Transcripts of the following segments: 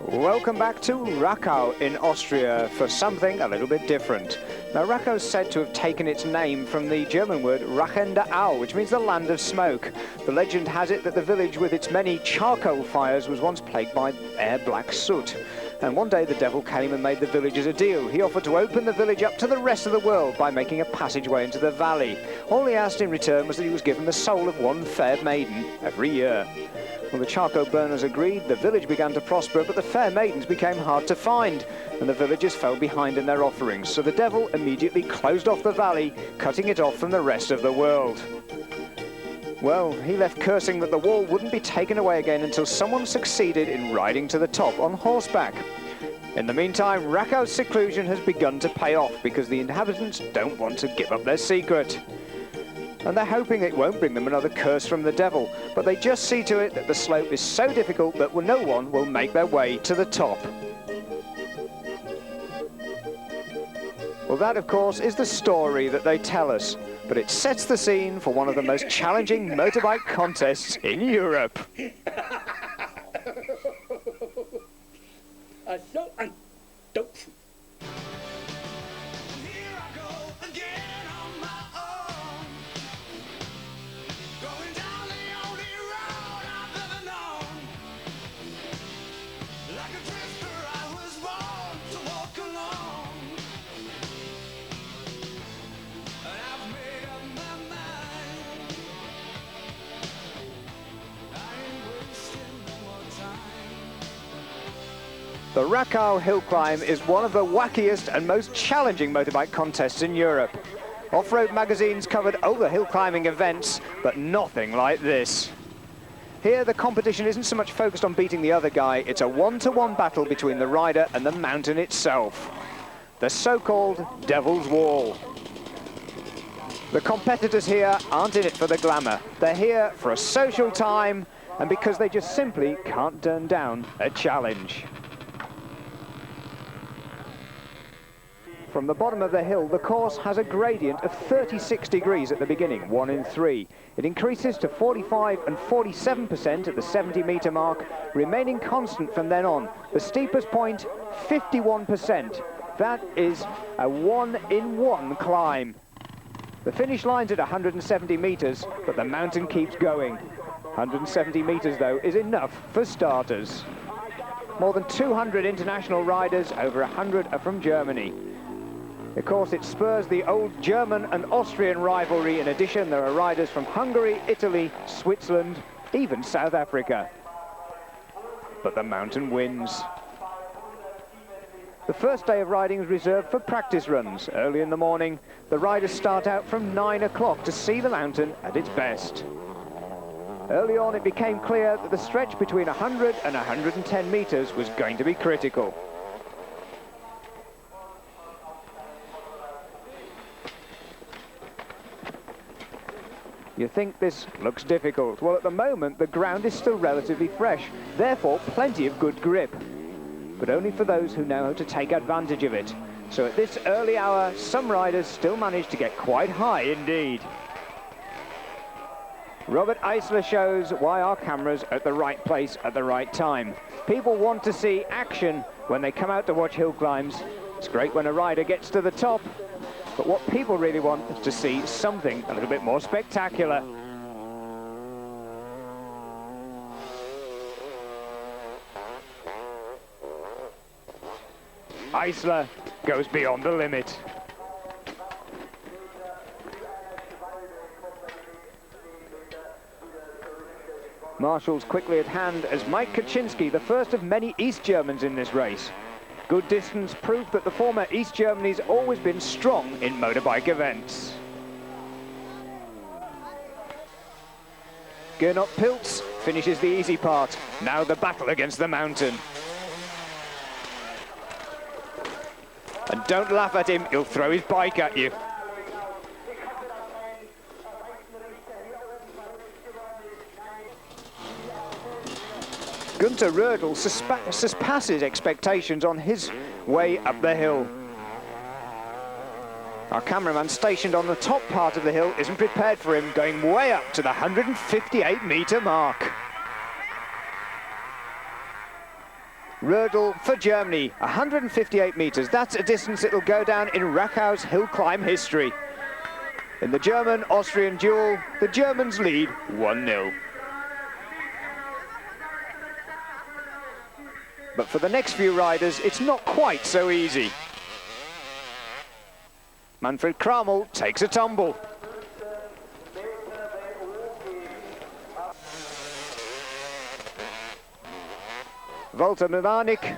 Welcome back to Rachau in Austria for something a little bit different. Now, Rachau is said to have taken its name from the German word Rachende Au, which means the land of smoke. The legend has it that the village with its many charcoal fires was once plagued by air-black soot. And one day the devil came and made the villagers a deal. He offered to open the village up to the rest of the world by making a passageway into the valley. All he asked in return was that he was given the soul of one fair maiden every year. Well, the charcoal burners agreed, the village began to prosper, but the fair maidens became hard to find, and the villagers fell behind in their offerings. So the devil immediately closed off the valley, cutting it off from the rest of the world. Well, he left cursing that the wall wouldn't be taken away again until someone succeeded in riding to the top on horseback. In the meantime, Rachau's seclusion has begun to pay off because the inhabitants don't want to give up their secret. And they're hoping it won't bring them another curse from the devil, but they just see to it that the slope is so difficult that no one will make their way to the top. Well, that, of course, is the story that they tell us, but it sets the scene for one of the most challenging motorbike contests in Europe. The Rachau hill climb is one of the wackiest and most challenging motorbike contests in Europe. Off-road magazines covered other hill climbing events, but nothing like this. Here, the competition isn't so much focused on beating the other guy, it's a one-to-one battle between the rider and the mountain itself. The so-called Devil's Wall. The competitors here aren't in it for the glamour. They're here for a social time, and because they just simply can't turn down a challenge. From the bottom of the hill, the course has a gradient of 36 degrees at the beginning, 1 in 3. It increases to 45 and 47% at the 70-metre mark, remaining constant from then on. The steepest point, 51%. That is a 1-in-1 climb. The finish line's at 170 metres, but the mountain keeps going. 170 metres, though, is enough for starters. More than 200 international riders, over 100 are from Germany. Of course, it spurs the old German and Austrian rivalry. In addition, there are riders from Hungary, Italy, Switzerland, even South Africa. But the mountain wins. The first day of riding is reserved for practice runs. Early in the morning, the riders start out from 9 o'clock to see the mountain at its best. Early on, it became clear that the stretch between 100 and 110 metres was going to be critical. You think this looks difficult. Well, at the moment, the ground is still relatively fresh, therefore plenty of good grip. But only for those who know how to take advantage of it. So at this early hour, some riders still manage to get quite high indeed. Robert Eisenerz shows why our camera's at the right place at the right time. People want to see action when they come out to watch hill climbs. It's great when a rider gets to the top, but what people really want is to see something a little bit more spectacular. Eisenerz goes beyond the limit. Marshall's quickly at hand as Mike Kaczynski, the first of many East Germans in this race. Good distance, proof that the former East Germany's always been strong in motorbike events. Gernot Pilz finishes the easy part. Now the battle against the mountain. And don't laugh at him, he'll throw his bike at you. Gunter Rödel surpasses expectations on his way up the hill. Our cameraman stationed on the top part of the hill isn't prepared for him, going way up to the 158-metre mark. Rödel for Germany, 158 metres. That's a distance that will go down in Rachau's hill climb history. In the German-Austrian duel, the Germans lead 1-0. But for the next few riders, it's not quite so easy. Manfred Kraml takes a tumble. Walter Mamanik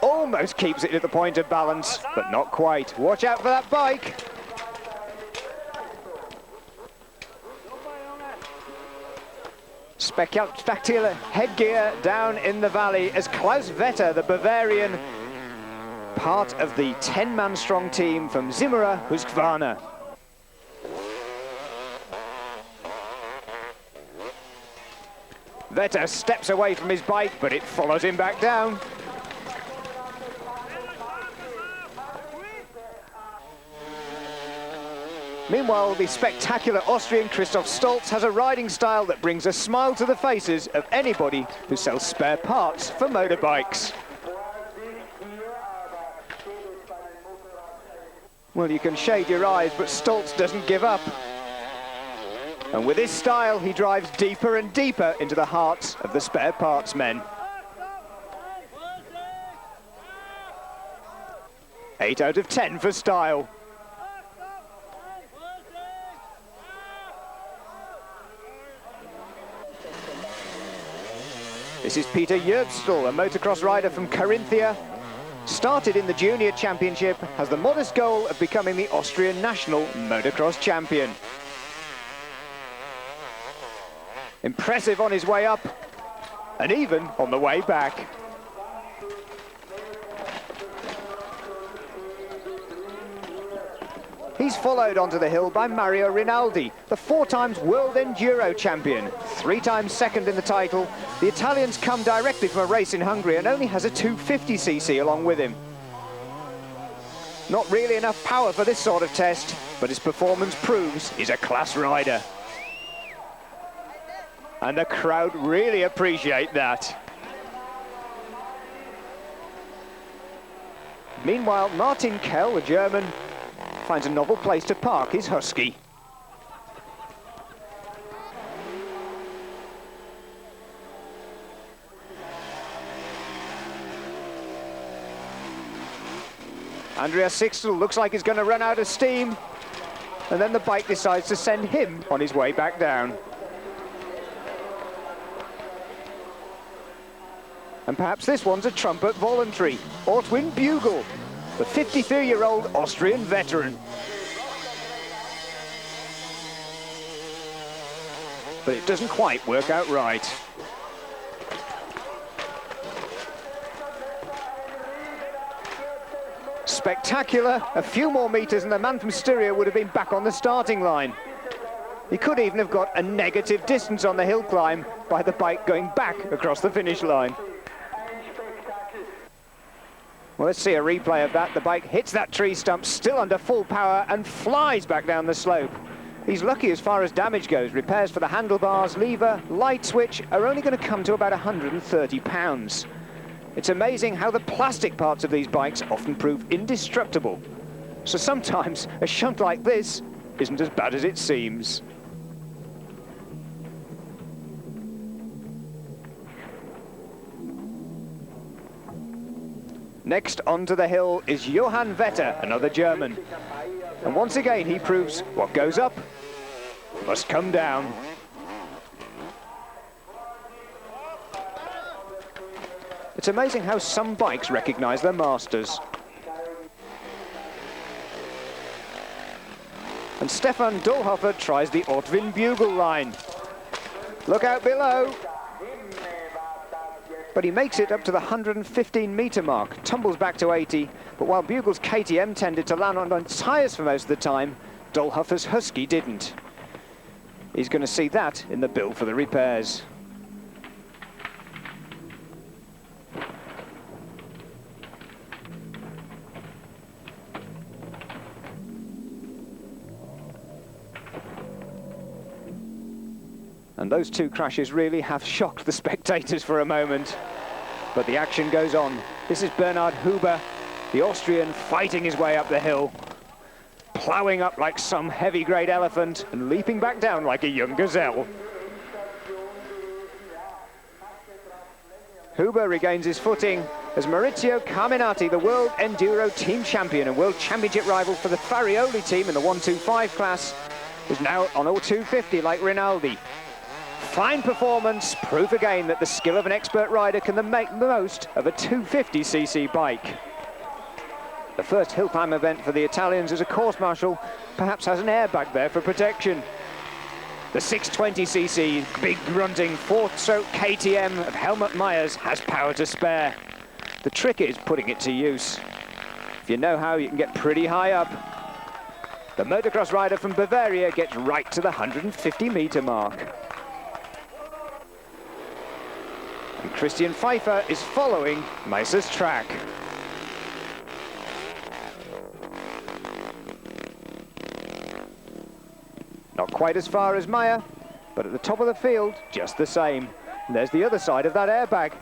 almost keeps it at the point of balance, but not quite. Watch out for that bike. Spectacular headgear down in the valley as Klaus Vetter, the Bavarian, part of the 10-man strong team from Zimmerer Husqvarna. Vetter steps away from his bike, but it follows him back down. Meanwhile, the spectacular Austrian Christoph Stolz has a riding style that brings a smile to the faces of anybody who sells spare parts for motorbikes. Well, you can shade your eyes, but Stolz doesn't give up. And with his style, he drives deeper and deeper into the hearts of the spare parts men. 8 out of 10 for style. This is Peter Jürgstel, a motocross rider from Carinthia. Started in the junior championship, has the modest goal of becoming the Austrian national motocross champion. Impressive on his way up, and even on the way back. He's followed onto the hill by Mario Rinaldi, the 4-time World Enduro champion, 3-time second in the title. The Italian's come directly from a race in Hungary and only has a 250cc along with him. Not really enough power for this sort of test, but his performance proves he's a class rider. And the crowd really appreciate that. Meanwhile, Martin Kell, the German, finds a novel place to park his Husky. Andreas Sixtel looks like he's going to run out of steam, and then the bike decides to send him on his way back down. And perhaps this one's a trumpet voluntary. Ortwin Bugel, the 53-year-old Austrian veteran. But it doesn't quite work out right. Spectacular, a few more meters and the man from Styria would have been back on the starting line. He could even have got a negative distance on the hill climb by the bike going back across the finish line. Well, let's see a replay of that. The bike hits that tree stump, still under full power, and flies back down the slope. He's lucky as far as damage goes. Repairs for the handlebars, lever, light switch are only going to come to about £130. It's amazing how the plastic parts of these bikes often prove indestructible. So sometimes a shunt like this isn't as bad as it seems. Next onto the hill is Johann Vetter, another German. And once again he proves what goes up must come down. It's amazing how some bikes recognise their masters. And Stefan Dollhofer tries the Ortwin Bugel line. Look out below. But he makes it up to the 115-metre mark, tumbles back to 80, but while Bugel's KTM tended to land on its tyres for most of the time, Dollhofer's Husky didn't. He's going to see that in the bill for the repairs. And those two crashes really have shocked the spectators for a moment. But the action goes on. This is Bernhard Huber, the Austrian, fighting his way up the hill, ploughing up like some heavy-grade elephant and leaping back down like a young gazelle. Huber regains his footing as Maurizio Carminati, the World Enduro Team Champion and World Championship rival for the Farioli team in the 125 class, is now on a 250 like Rinaldi. Fine performance, proof again that the skill of an expert rider can make the most of a 250cc bike. The first hill climb event for the Italians as a course marshal perhaps has an airbag there for protection. The 620cc big grunting 4-stroke KTM of Helmut Myers has power to spare. The trick is putting it to use. If you know how, you can get pretty high up. The motocross rider from Bavaria gets right to the 150-meter mark. And Christian Pfeiffer is following Meisser's track. Not quite as far as Meyer, but at the top of the field, just the same. And there's the other side of that airbag.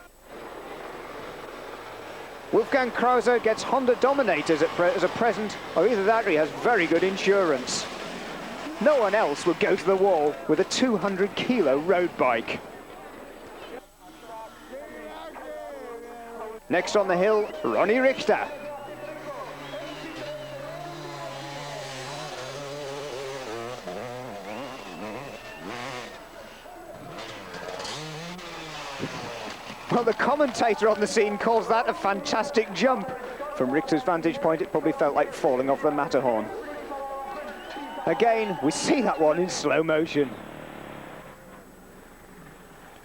Wolfgang Krauser gets Honda Dominators as a present, or either that or he has very good insurance. No one else would go to the wall with a 200-kilo road bike. Next on the hill, Ronnie Richter. Well, the commentator on the scene calls that a fantastic jump. From Richter's vantage point, it probably felt like falling off the Matterhorn. Again, we see that one in slow motion.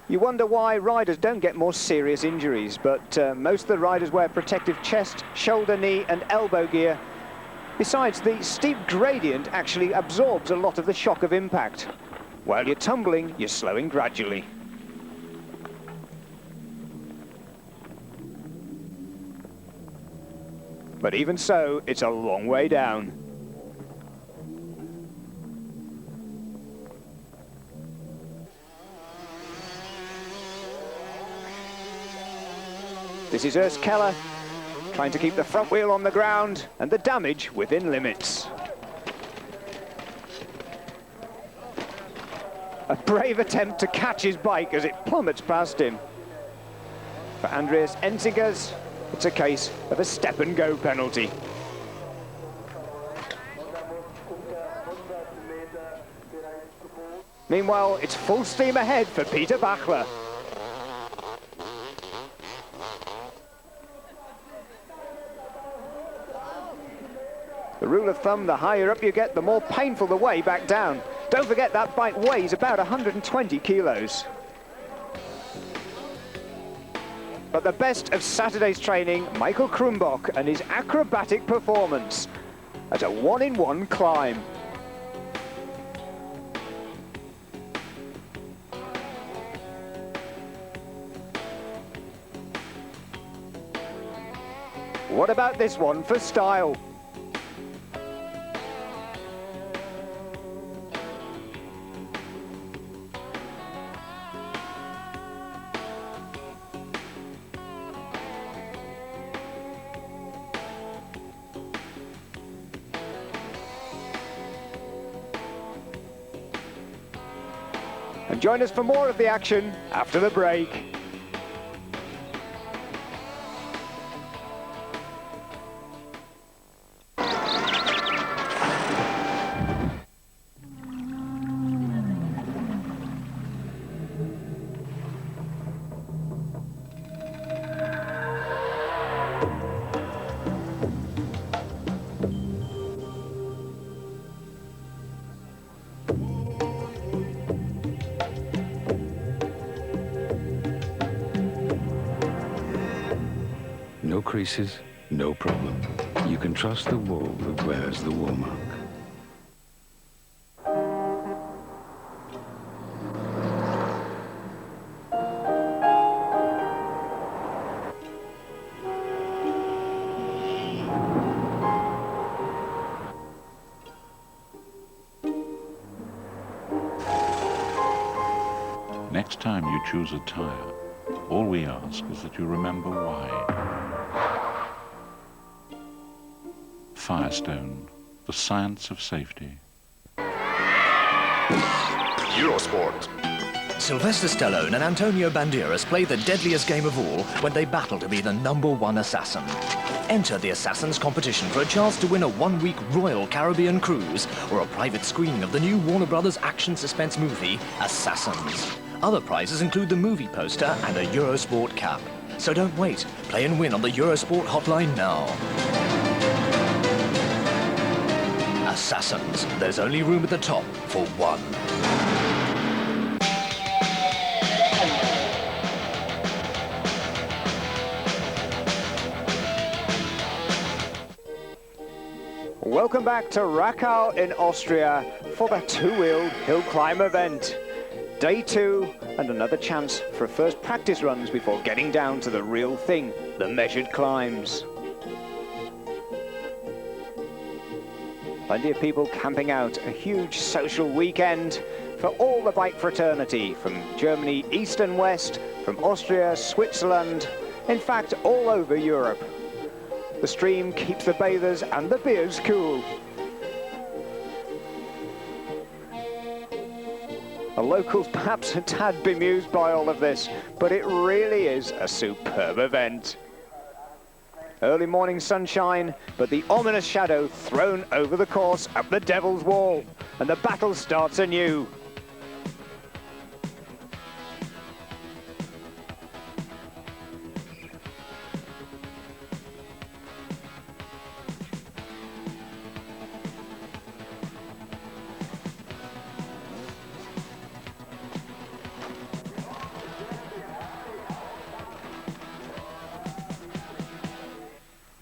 You wonder why riders don't get more serious injuries, but most of the riders wear protective chest, shoulder, knee and elbow gear. Besides, the steep gradient actually absorbs a lot of the shock of impact. While you're tumbling, you're slowing gradually. But even so, it's a long way down. This is Urs Keller, trying to keep the front wheel on the ground and the damage within limits. A brave attempt to catch his bike as it plummets past him. For Andreas Enzigers, it's a case of a step-and-go penalty. Meanwhile, it's full steam ahead for Peter Bachler. The rule of thumb, the higher up you get, the more painful the way back down. Don't forget that bike weighs about 120 kilos. But the best of Saturday's training, Michael Krumbock and his acrobatic performance at a one-in-one climb. What about this one for style? And join us for more of the action after the break. No creases, no problem. You can trust the wool that wears the wool mark. Next time you choose a tire, All we ask is that you remember why. Firestone, the science of safety. Eurosport. Sylvester Stallone and Antonio Banderas play the deadliest game of all when they battle to be the #1 assassin. Enter the Assassins competition for a chance to win a one-week Royal Caribbean cruise or a private screening of the new Warner Brothers action suspense movie, Assassins. Other prizes include the movie poster and a Eurosport cap. So don't wait. Play and win on the Eurosport hotline now. Assassins. There's only room at the top for one. Welcome back to Rachau in Austria for the two-wheeled hill climb event. Day 2 and another chance for first practice runs before getting down to the real thing, the measured climbs. Plenty of people camping out, a huge social weekend for all the bike fraternity from Germany east and west, from Austria, Switzerland, in fact all over Europe. The stream keeps the bathers and the beers cool. The locals perhaps a tad bemused by all of this, but it really is a superb event. Early morning sunshine, but the ominous shadow thrown over the course up the Devil's Wall, and the battle starts anew.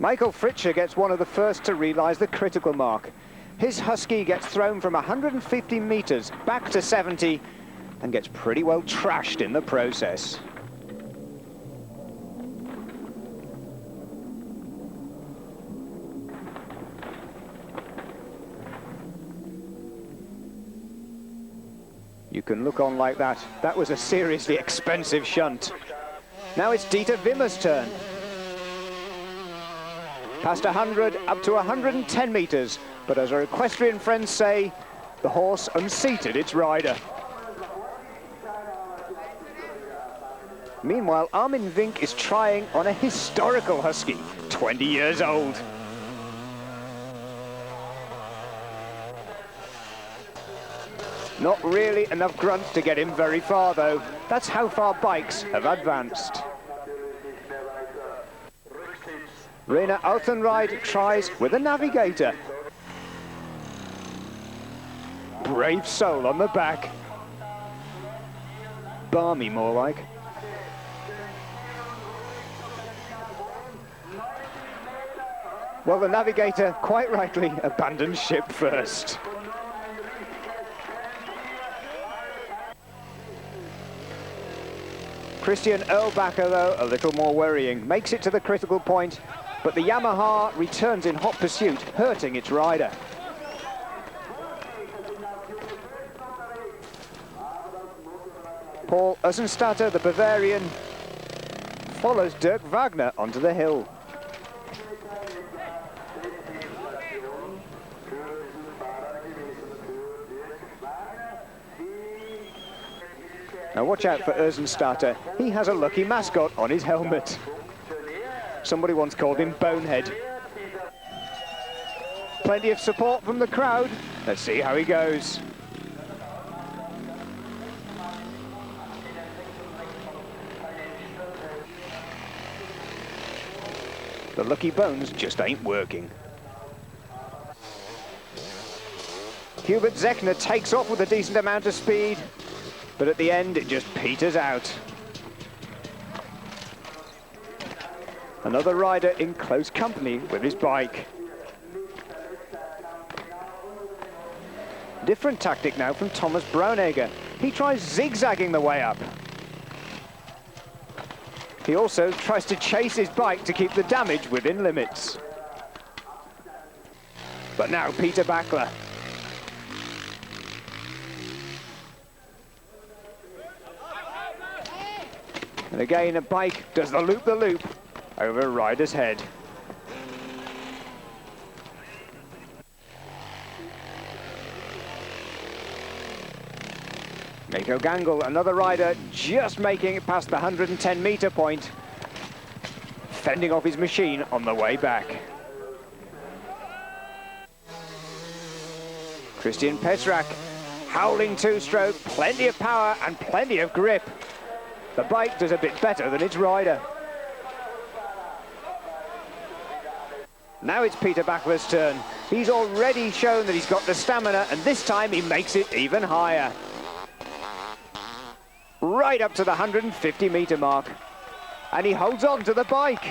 Michael Fritscher gets one of the first to realise the critical mark. His Husky gets thrown from 150 metres back to 70 and gets pretty well trashed in the process. You can look on like that. That was a seriously expensive shunt. Now it's Dieter Wimmer's turn. Past 100, up to 110 metres, but as our equestrian friends say, the horse unseated its rider. Meanwhile, Armin Vink is trying on a historical Husky, 20 years old. Not really enough grunts to get him very far, though. That's how far bikes have advanced. Rainer Altenride tries with a navigator. Brave soul on the back. Balmy, more like. Well, the navigator, quite rightly, abandoned ship first. Christian Erlbacher, though, a little more worrying. Makes it to the critical point, but the Yamaha returns in hot pursuit, hurting its rider. Paul Eisenerz, the Bavarian, follows Dirk Wagner onto the hill. Now watch out for Eisenerz. He has a lucky mascot on his helmet. Somebody once called him Bonehead. Plenty of support from the crowd. Let's see how he goes. The lucky bones just ain't working. Hubert Zechner takes off with a decent amount of speed, but at the end it just peters out. Another rider in close company with his bike. Different tactic now from Thomas Braunegger. He tries zigzagging the way up. He also tries to chase his bike to keep the damage within limits. But now Peter Backler. And again, a bike does the loop over a rider's head. Mako Gangle, another rider, just making it past the 110-meter point, fending off his machine on the way back. Christian Petrak, howling two-stroke, plenty of power and plenty of grip. The bike does a bit better than its rider. Now it's Peter Bachler's turn. He's already shown that he's got the stamina, and this time he makes it even higher. Right up to the 150-meter mark. And he holds on to the bike.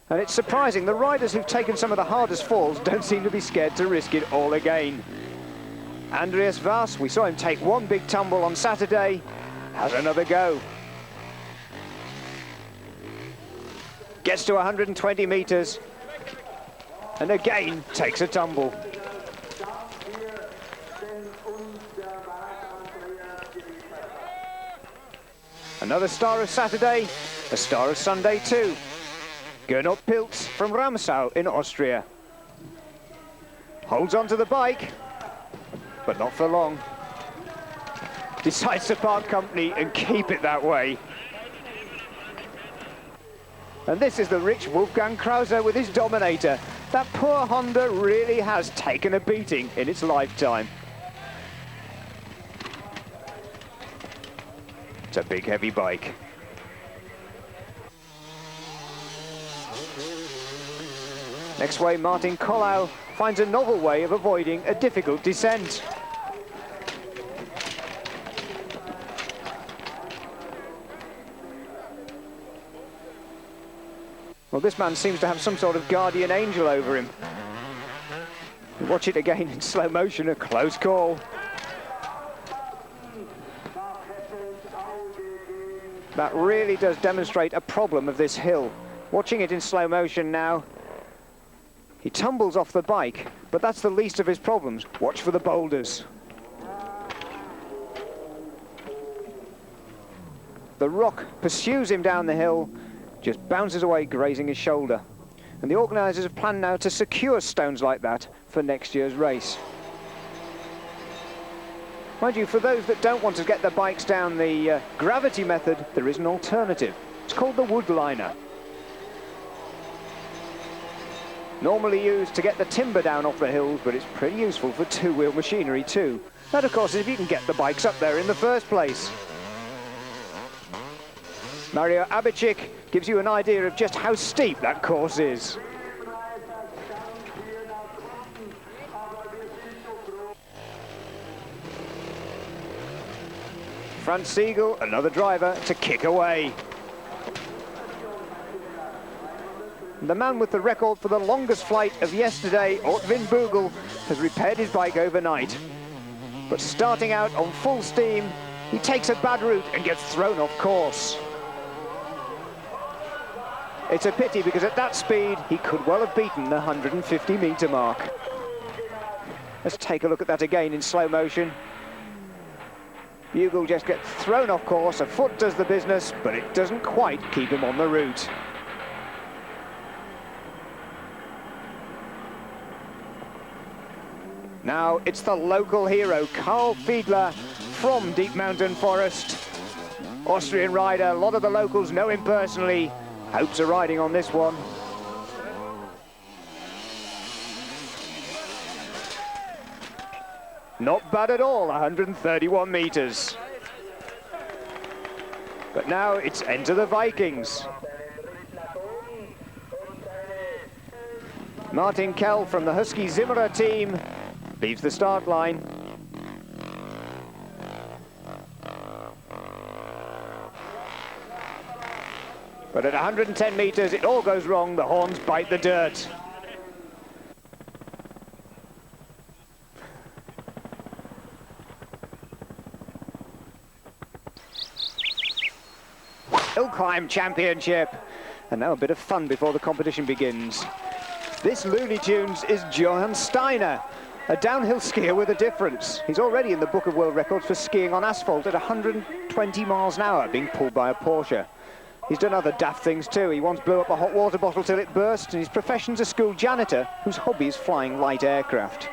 And it's surprising, the riders who've taken some of the hardest falls don't seem to be scared to risk it all again. Andreas Vass, we saw him take one big tumble on Saturday, has another go. Gets to 120 meters, and again takes a tumble. Another star of Saturday, a star of Sunday too. Gernot Pilz from Rachau in Austria. Holds onto the bike, but not for long. Decides to part company and keep it that way. And this is the rich Wolfgang Krause with his Dominator. That poor Honda really has taken a beating in its lifetime. It's a big heavy bike. Next way, Martin Kollau finds a novel way of avoiding a difficult descent. Well, this man seems to have some sort of guardian angel over him. Watch it again in slow motion, a close call. That really does demonstrate a problem of this hill. Watching it in slow motion now, he tumbles off the bike, but that's the least of his problems. Watch for the boulders. The rock pursues him down the hill, just bounces away, grazing his shoulder. And the organisers have planned now to secure stones like that for next year's race. Mind you, for those that don't want to get their bikes down the gravity method, there is an alternative. It's called the wood liner. Normally used to get the timber down off the hills, but it's pretty useful for two-wheel machinery too. That, of course, is if you can get the bikes up there in the first place. Mario Abicic gives you an idea of just how steep that course is. Franz Siegel, another driver, to kick away. The man with the record for the longest flight of yesterday, Ortwin Bugel, has repaired his bike overnight. But starting out on full steam, he takes a bad route and gets thrown off course. It's a pity because at that speed, he could well have beaten the 150-meter mark. Let's take a look at that again in slow motion. Bugel just gets thrown off course, a foot does the business, but it doesn't quite keep him on the route. Now it's the local hero, Karl Fiedler from Deep Mountain Forest. Austrian rider, a lot of the locals know him personally. Hopes are riding on this one. Not bad at all, 131 meters. But now it's enter the Vikings. Martin Kell from the Husky Zimmerer team leaves the start line. But at 110 meters, it all goes wrong. The horns bite the dirt. Hill Climb Championship. And now a bit of fun before the competition begins. This Looney Tunes is Johann Steiner. A downhill skier with a difference. He's already in the Book of World Records for skiing on asphalt at 120 miles an hour, being pulled by a Porsche. He's done other daft things too. He once blew up a hot water bottle till it burst, and his profession's a school janitor whose hobby is flying light aircraft.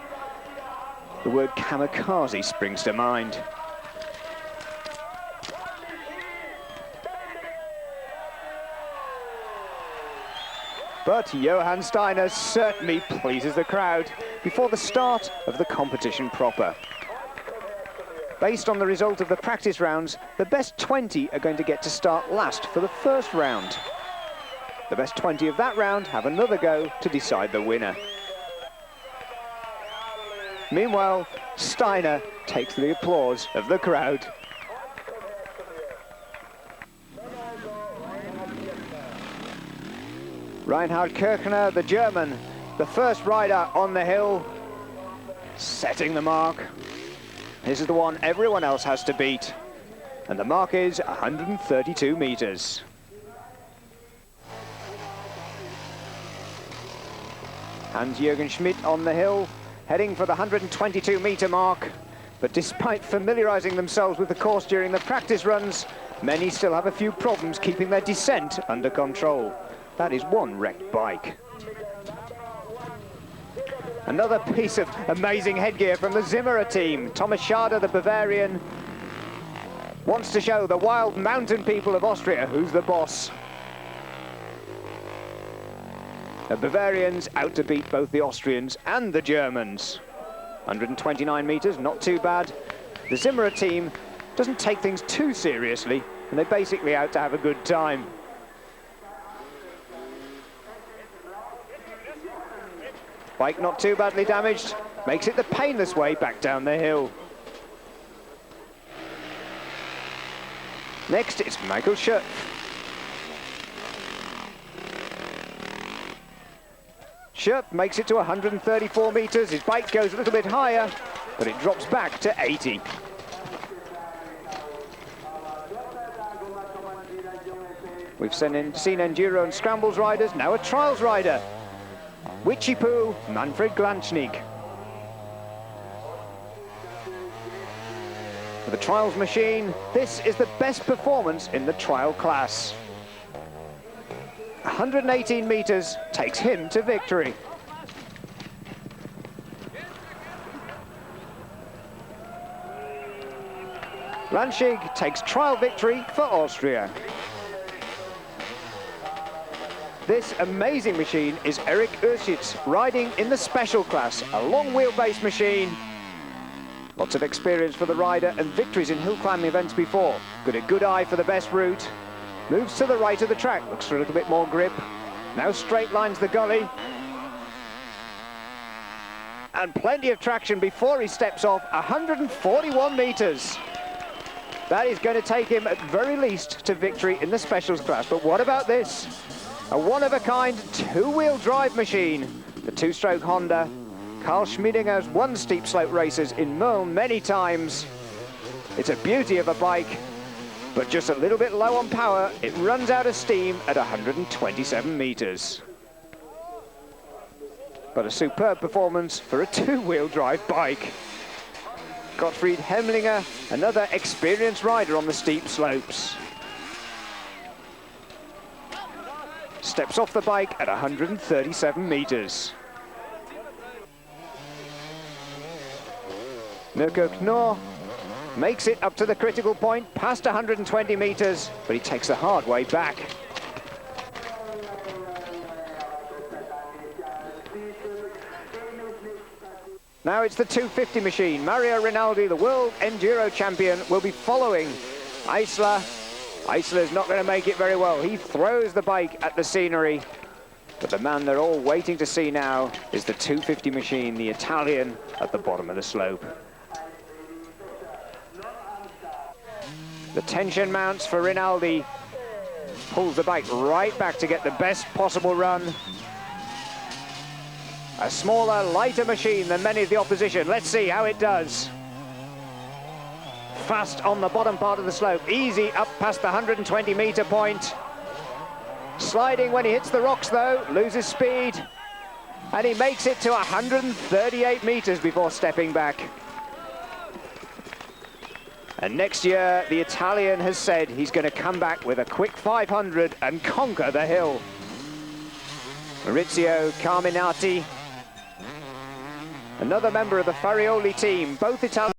The word kamikaze springs to mind. But Johann Steiner certainly pleases the crowd before the start of the competition proper. Based on the result of the practice rounds, the best 20 are going to get to start last for the first round. The best 20 of that round have another go to decide the winner. Meanwhile, Steiner takes the applause of the crowd. Reinhard Kirchner, the German, the first rider on the hill, setting the mark. This is the one everyone else has to beat, and the mark is 132 meters. Hans-Jürgen Schmidt on the hill, heading for the 122-meter mark, but despite familiarizing themselves with the course during the practice runs, many still have a few problems keeping their descent under control. That is one wrecked bike. Another piece of amazing headgear from the Zimmerer team. Thomas Schade, the Bavarian, wants to show the wild mountain people of Austria who's the boss. The Bavarians out to beat both the Austrians and the Germans. 129 meters, not too bad. The Zimmerer team doesn't take things too seriously, and they're basically out to have a good time. Bike not too badly damaged, makes it the painless way back down the hill. Next, it's Michael Schöpf. Schöpf makes it to 134 meters. His bike goes a little bit higher, but it drops back to 80. We've seen enduro and scrambles riders, now a trials rider. Wichipu, Manfred Glanchnik. For the trials machine, this is the best performance in the trial class. 118 meters takes him to victory. Glanchnik takes trial victory for Austria. This amazing machine is Eric Ursitz, riding in the special class, a long wheelbase machine. Lots of experience for the rider and victories in hill climbing events before. Got a good eye for the best route. Moves to the right of the track, looks for a little bit more grip. Now straight lines the gully. And plenty of traction before he steps off, 141 meters. That is going to take him at very least to victory in the specials class. But what about this? A one-of-a-kind two-wheel drive machine. The two-stroke Honda. Karl Schmiedinger's won steep slope races in Mölln many times. It's a beauty of a bike, but just a little bit low on power. It runs out of steam at 127 meters. But a superb performance for a two-wheel drive bike. Gottfried Hemlinger, another experienced rider on the steep slopes. Steps off the bike at 137 meters. Mirko Knorr makes it up to the critical point, past 120 meters, but he takes the hard way back. Now it's the 250 machine. Mario Rinaldi, the world enduro champion, will be following Eisler. Eisler's not going to make it very well. He throws the bike at the scenery. But the man they're all waiting to see now is the 250 machine, the Italian, at the bottom of the slope. The tension mounts for Rinaldi. Pulls the bike right back to get the best possible run. A smaller, lighter machine than many of the opposition. Let's see how it does. Fast on the bottom part of the slope, easy up past the 120-meter point. Sliding when he hits the rocks though, loses speed. And he makes it to 138 meters before stepping back. And next year, the Italian has said he's going to come back with a quick 500 and conquer the hill. Maurizio Carminati, another member of the Farioli team, both Italian.